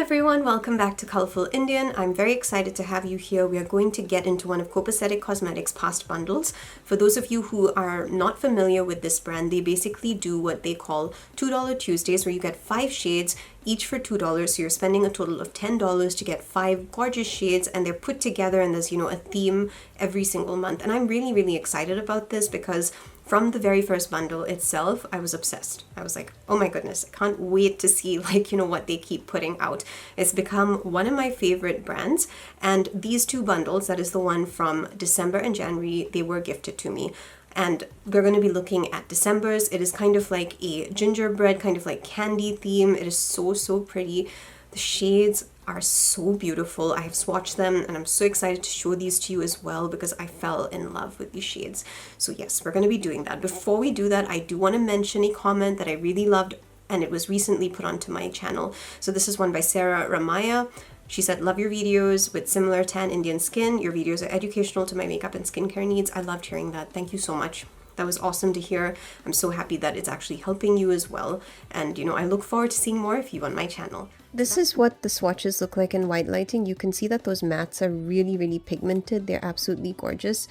everyone, welcome back to Colourful Indian. I'm very excited to have you here. We are going to get into one of Copacetic Cosmetics' past bundles. For those of you who are not familiar with this brand, they basically do what they call $2 Tuesdays, where you get 5 shades, each for $2, so you're spending a total of $10 to get 5 gorgeous shades, and they're put together and there's, a theme every single month. And I'm really excited about this because from the very first bundle itself, I was obsessed. I was like, oh my goodness, I can't wait to see what they keep putting out. It's become one of my favorite brands, and these 2 bundles, that is the one from December and January, they were gifted to me. And we're going to be looking at December's. It is kind of like a gingerbread, kind of like candy theme. It is so pretty. The shades are so beautiful. I have swatched them and I'm so excited to show these to you as well because I fell in love with these shades. So yes, we're going to be doing that. Before we do that, I do want to mention a comment that I really loved, and it was recently put onto my channel. So this is one by Sarah Ramaya. She said, love your videos with similar tan Indian skin. Your videos are educational to my makeup and skincare needs. I loved hearing that. Thank you so much. That was awesome to hear. I'm so happy that it's actually helping you as well. And I look forward to seeing more of you on my channel. This is what the swatches look like in white lighting. You can see that those mattes are really pigmented. They're absolutely gorgeous.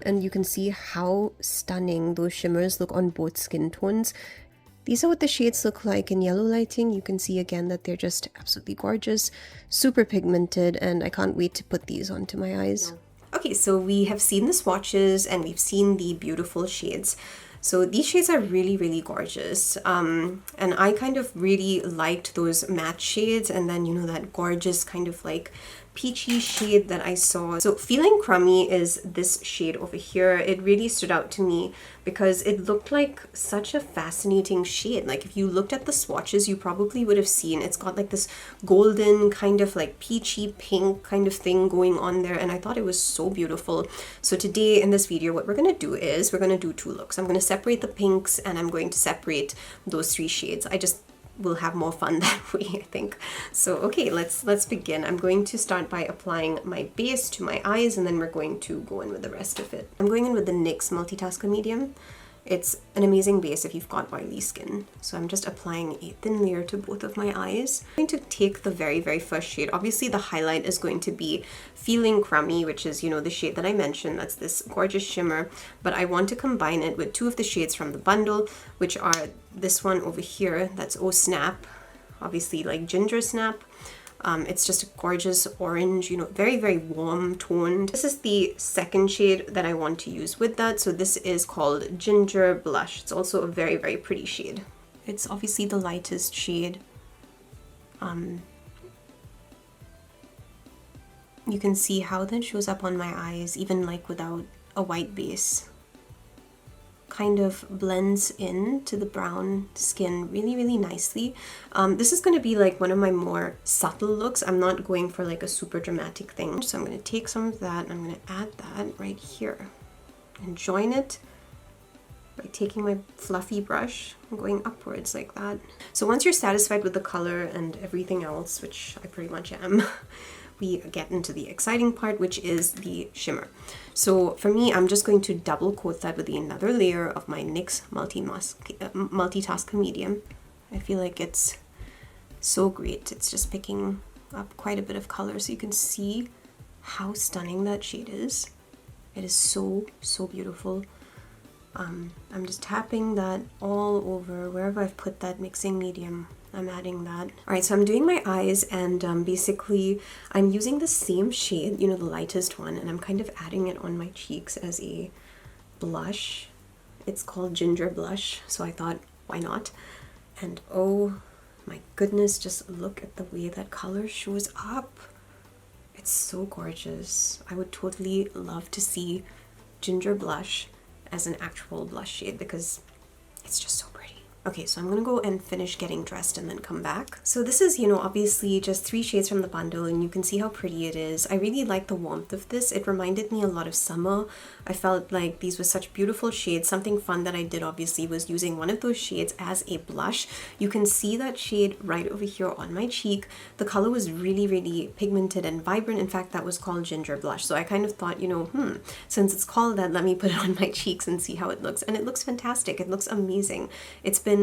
And you can see how stunning those shimmers look on both skin tones. These are what the shades look like in yellow lighting. You can see again that they're just absolutely gorgeous, super pigmented, and I can't wait to put these onto my eyes. Okay, so we have seen the swatches and we've seen the beautiful shades. So these shades are really gorgeous, and I kind of really liked those matte shades, and then that gorgeous kind of like peachy shade that I saw. So Feeling Crummy is this shade over here. It really stood out to me because it looked like such a fascinating shade. Like if you looked at the swatches, you probably would have seen it's got like this golden kind of like peachy pink kind of thing going on there, and I thought it was so beautiful. So today in this video, what we're going to do is we're going to do 2 looks. I'm going to separate the pinks and I'm going to separate those 3 shades. I just will have more fun that way, I think. So okay, let's begin. I'm going to start by applying my base to my eyes, and then we're going to go in with the rest of it. I'm going in with the NYX Multitasker Medium. It's an amazing base if you've got oily skin. So I'm just applying a thin layer to both of my eyes. I'm going to take the very first shade. Obviously the highlight is going to be Feeling Crummy, which is, the shade that I mentioned. That's this gorgeous shimmer. But I want to combine it with 2 of the shades from the bundle, which are this one over here. That's Oh Snap. Obviously like Ginger Snap. It's just a gorgeous orange, very warm toned. This is the second shade that I want to use with that. So this is called Ginger Blush. It's also a very pretty shade. It's obviously the lightest shade. You can see how that shows up on my eyes, even like without a white base. Kind of blends in to the brown skin really nicely. This is going to be like one of my more subtle looks. I'm not going for like a super dramatic thing. So I'm going to take some of that and I'm going to add that right here and join it by taking my fluffy brush and going upwards like that. So once you're satisfied with the color and everything else, which I pretty much am, we get into the exciting part, which is the shimmer. So for me, I'm just going to double coat that with another layer of my NYX Multitasker Medium. I feel like it's so great. It's just picking up quite a bit of color, so you can see how stunning that shade is. It is so beautiful. I'm just tapping that all over wherever I've put that mixing medium. I'm adding that. Alright, so I'm doing my eyes, and basically I'm using the same shade, the lightest one, and I'm kind of adding it on my cheeks as a blush. It's called Ginger Blush, so I thought, why not? And oh my goodness, just look at the way that color shows up. It's so gorgeous. I would totally love to see Ginger Blush as an actual blush shade because it's just so pretty. Okay, so I'm gonna go and finish getting dressed and then come back. So this is, obviously just 3 shades from the bundle, and you can see how pretty it is. I really like the warmth of this. It reminded me a lot of summer. I felt like these were such beautiful shades. Something fun that I did obviously was using one of those shades as a blush. You can see that shade right over here on my cheek. The color was really pigmented and vibrant. In fact, that was called Ginger Blush. So I kind of thought, since it's called that, let me put it on my cheeks and see how it looks. And it looks fantastic. It looks amazing. It's been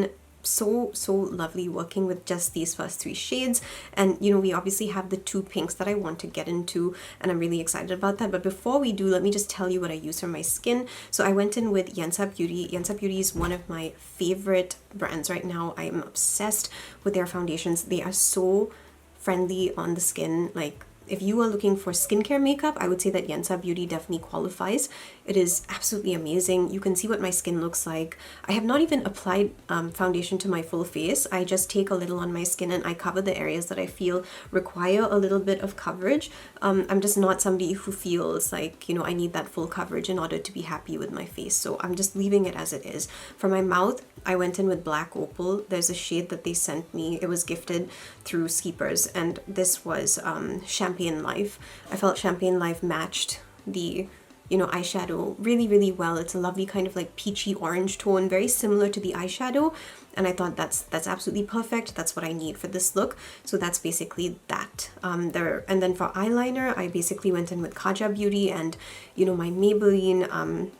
so lovely working with just these first three shades. And you know, we obviously have the two pinks that I want to get into, and I'm really excited about that. But before we do, let me just tell you what I use for my skin. So I went in with Yensa Beauty. Yensa Beauty is one of my favorite brands right now. I am obsessed with their foundations. They are so friendly on the skin. Like, if you are looking for skincare makeup, I would say that Yensa Beauty definitely qualifies. It is absolutely amazing. You can see what my skin looks like. I have not even applied foundation to my full face. I just take a little on my skin and I cover the areas that I feel require a little bit of coverage. I'm just not somebody who feels like, you know, I need that full coverage in order to be happy with my face. So I'm just leaving it as it is. For my mouth, I went in with Black Opal. There's a shade that they sent me. It was gifted through Skeepers, and this was Champagne Life. I felt Champagne Life matched the, you know, eyeshadow really well. It's a lovely kind of like peachy orange tone, very similar to the eyeshadow, and I thought that's absolutely perfect. That's what I need for this look. So that's basically that. And then for eyeliner, I basically went in with Kaja Beauty and, you know, my Maybelline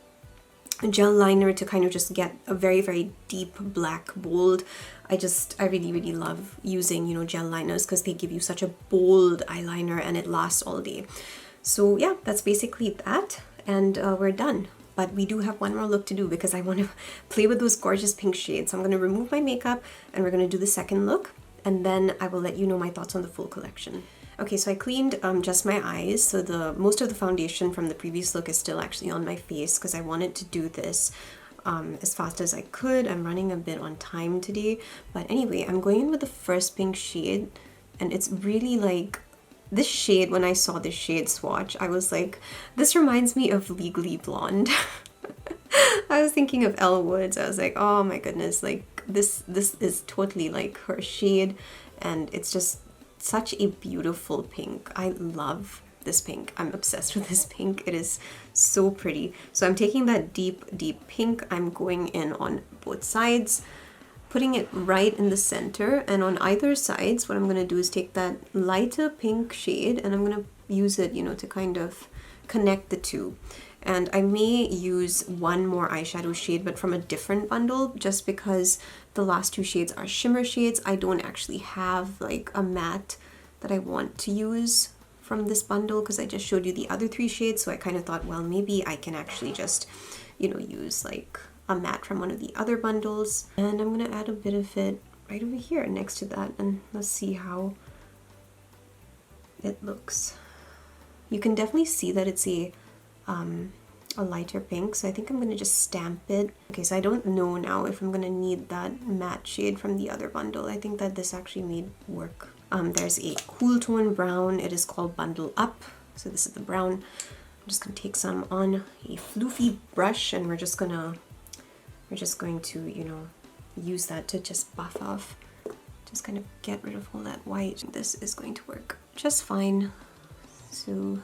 gel liner to kind of just get a very deep black bold. I really love using, you know, gel liners because they give you such a bold eyeliner and it lasts all day. So yeah, that's basically that, and we're done. But we do have one more look to do because I want to play with those gorgeous pink shades. So I'm going to remove my makeup and we're going to do the second look, and then I will let you know my thoughts on the full collection. Okay, so I cleaned just my eyes, so the most of the foundation from the previous look is still actually on my face because I wanted to do this as fast as I could. I'm running a bit on time today, but anyway, I'm going in with the first pink shade, and it's really like this shade. When I saw this shade swatch, I was like, this reminds me of Legally Blonde. I was thinking of Elle Woods. I was like, oh my goodness, like this is totally like her shade, and it's just such a beautiful pink. I love this pink. I'm obsessed with this pink. It is so pretty. So I'm taking that deep pink. I'm going in on both sides, putting it right in the center, and on either sides what I'm going to do is take that lighter pink shade and I'm going to use it, you know, to kind of connect the two. And I may use one more eyeshadow shade, but from a different bundle, just because the last two shades are shimmer shades. I don't actually have like a matte that I want to use from this bundle because I just showed you the other three shades. So I kind of thought, well, maybe I can actually just, you know, use like a matte from one of the other bundles. And I'm going to add a bit of it right over here next to that, and let's see how it looks. You can definitely see that it's a lighter pink, so I think I'm going to just stamp it. Okay, so I don't know now if I'm going to need that matte shade from the other bundle. I think that this actually made work. There's a cool tone brown. It is called Bundle Up. So this is the brown. I'm just going to take some on a floofy brush, and we're just going to, you know, use that to just buff off. Just kind of get rid of all that white. This is going to work just fine. So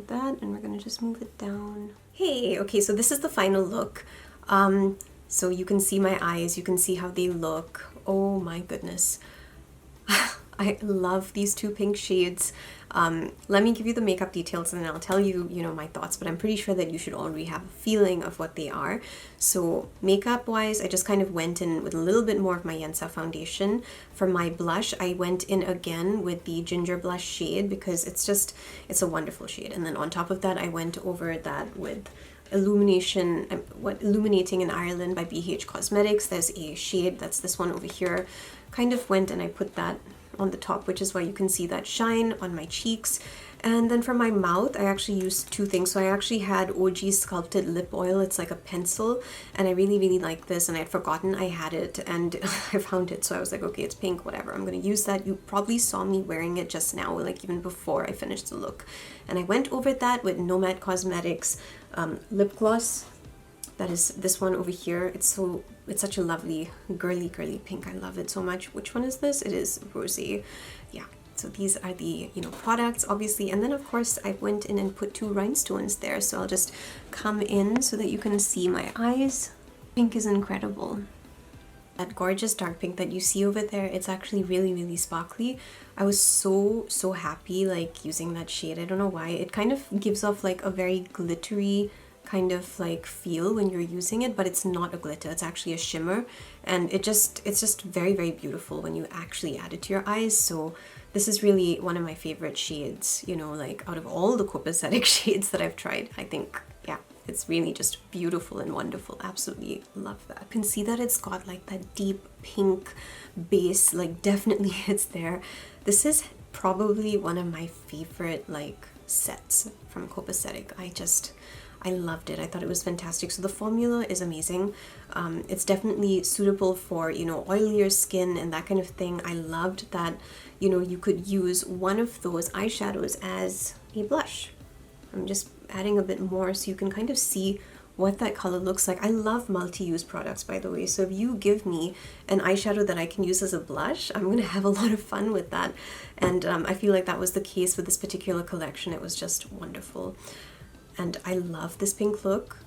that, and we're gonna just move it down. Hey, okay, so this is the final look. So you can see my eyes, you can see how they look. Oh my goodness. I love these two pink shades. Let me give you the makeup details and then I'll tell you, you know, my thoughts, but I'm pretty sure that you should already have a feeling of what they are. So makeup wise, I just kind of went in with a little bit more of my Yensa foundation. For my blush, I went in again with the Ginger Blush shade because it's a wonderful shade. And then on top of that, I went over that with Illuminating in Ireland by BH Cosmetics. There's a shade, that's this one over here. Kind of went and I put that on the top, which is why you can see that shine on my cheeks. And then for my mouth, I actually used two things. So I actually had OG Sculpted Lip Oil. It's like a pencil, and I really like this, and I had forgotten I had it, and I found it, so I was like, okay, it's pink, whatever, I'm going to use that. You probably saw me wearing it just now, like even before I finished the look. And I went over that with Nomad Cosmetics lip gloss. That is this one over here. It's such a lovely girly pink. I love it so much. Which one is this? It is Rosé. Yeah. So these are the, you know, products, obviously. And then of course I went in and put 2 rhinestones there. So I'll just come in so that you can see my eyes. Pink is incredible. That gorgeous dark pink that you see over there, it's actually really sparkly. I was so happy like using that shade. I don't know why. It kind of gives off like a very glittery kind of like feel when you're using it, but it's not a glitter, it's actually a shimmer, and it's just very, very beautiful when you actually add it to your eyes. So this is really one of my favorite shades, you know, like out of all the Copacetic shades that I've tried. I think, yeah, it's really just beautiful and wonderful. Absolutely love that. You can see that it's got like that deep pink base, like definitely it's there. This is probably one of my favorite like sets from Copacetic. I loved it. I thought it was fantastic. So the formula is amazing. It's definitely suitable for, you know, oilier skin and that kind of thing. I loved that, you know, you could use one of those eyeshadows as a blush. I'm just adding a bit more so you can kind of see what that color looks like. I love multi-use products, by the way, so if you give me an eyeshadow that I can use as a blush, I'm gonna have a lot of fun with that. And I feel like that was the case with this particular collection. It was just wonderful. And I love this pink look.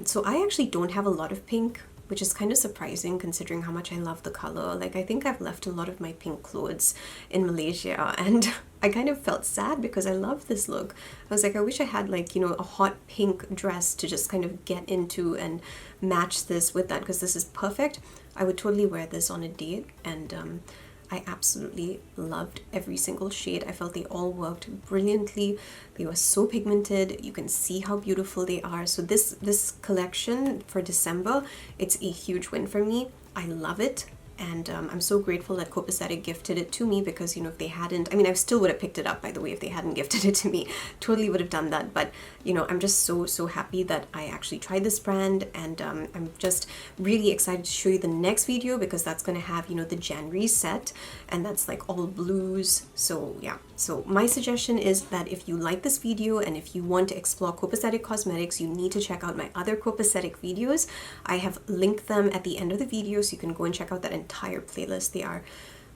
So I actually don't have a lot of pink, which is kind of surprising considering how much I love the color. Like, I think I've left a lot of my pink clothes in Malaysia, and I kind of felt sad because I love this look. I was like, I wish I had like, you know, a hot pink dress to just kind of get into and match this with that, because this is perfect. I would totally wear this on a date, and I absolutely loved every single shade. I felt they all worked brilliantly. They were so pigmented. You can see how beautiful they are. So this collection for December, it's a huge win for me. I love it. And I'm so grateful that Copacetic gifted it to me, because, you know, if they hadn't, I mean, I still would have picked it up, by the way, if they hadn't gifted it to me. Totally would have done that. But, you know, I'm just so happy that I actually tried this brand, and I'm just really excited to show you the next video, because that's going to have, you know, the January set, and that's like all blues. So yeah, so my suggestion is that if you like this video and if you want to explore Copacetic cosmetics, you need to check out my other Copacetic videos. I have linked them at the end of the video, so you can go and check out that entire playlist. They are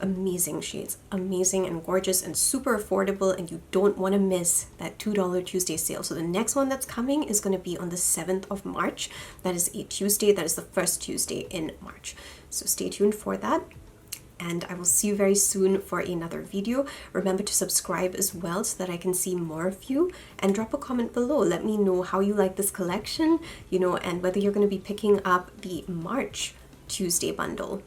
amazing shades, amazing and gorgeous and super affordable, and you don't want to miss that $2 Tuesday sale. So the next one that's coming is going to be on the 7th of March. That is a Tuesday. That is the first Tuesday in March. So stay tuned for that. And I will see you very soon for another video. Remember to subscribe as well so that I can see more of you, and drop a comment below. Let me know how you like this collection, you know, and whether you're going to be picking up the March Tuesday bundle.